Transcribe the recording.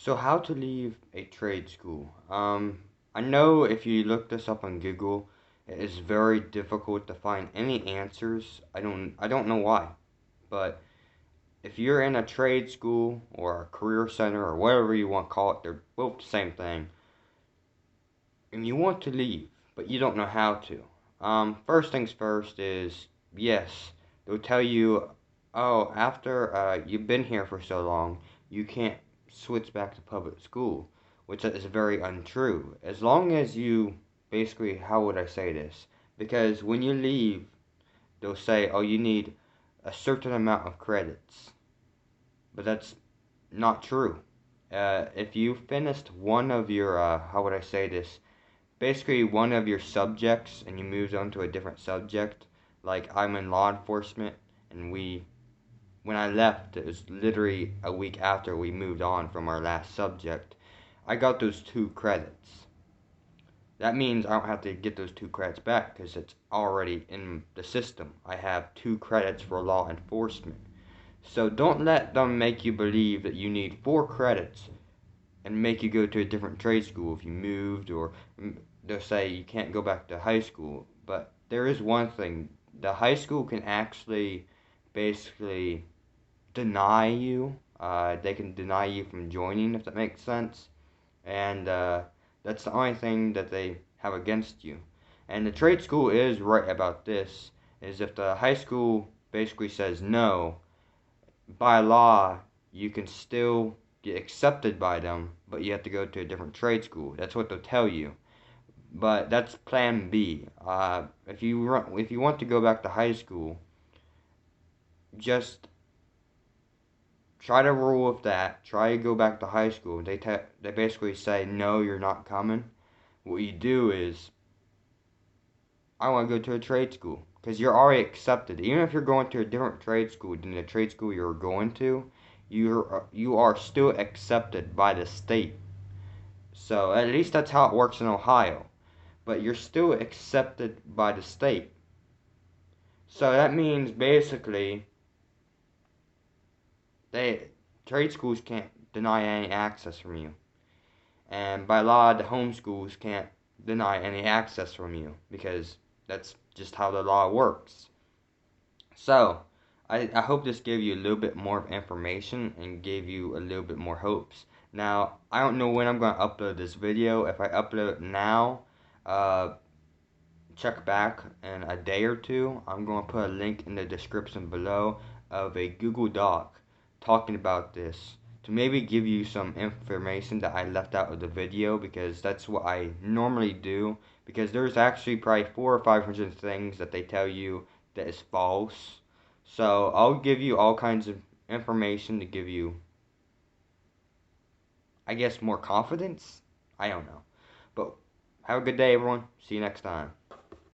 So how to leave a trade school? I know if you look this up on Google, it is very difficult to find any answers. I don't know why, but if you're in a trade school or a career center or whatever you want to call it, they're both the same thing. And you want to leave, but you don't know how to. First things first is yes, they'll tell you, oh, after you've been here for so long, you can't switch back to public school, which is very untrue. As long as you basically, how would I say this? Because when you leave, they'll say, oh, you need a certain amount of credits, but that's not true. If you finished one of your, how would I say this? Basically one of your subjects and you moved on to a different subject. Like I'm in law enforcement and when I left, it was literally a week after we moved on from our last subject. I got those 2 credits. That means I don't have to get those 2 credits back because it's already in the system. I have 2 credits for law enforcement. So don't let them make you believe that you need 4 credits and make you go to a different trade school if you moved, or they'll say you can't go back to high school. But there is one thing: the high school can actually basically deny you. They can deny you from joining, if that makes sense. And that's the only thing that they have against you. And the trade school is right about this: is if the high school basically says no, by law, you can still get accepted by them, but you have to go to a different trade school. That's what they'll tell you. But that's plan B. If you want to go back to high school, just try to rule with that. Try to go back to high school. They basically say no, you're not coming. What you do is I want to go to a trade school because you're already accepted. Even if you're going to a different trade school than the trade school you're going to, you are still accepted by the state. So at least that's how it works in Ohio. But you're still accepted by the state. So that means basically they trade schools can't deny any access from you. And by law the home schools can't deny any access from you because that's just how the law works. So I hope this gave you a little bit more of information and gave you a little bit more hopes. Now, I don't know when I'm going to upload this video. If I upload it now, uh, check back in a day or two. I'm going to put a link in the description below of a Google Doc talking about this to maybe give you some information that I left out of the video, because that's what I normally do, because there's actually probably 400 or 500 things that they tell you that is false. So I'll give you all kinds of information to give you, I guess, more confidence. I don't know. But have a good day, everyone. See you next time.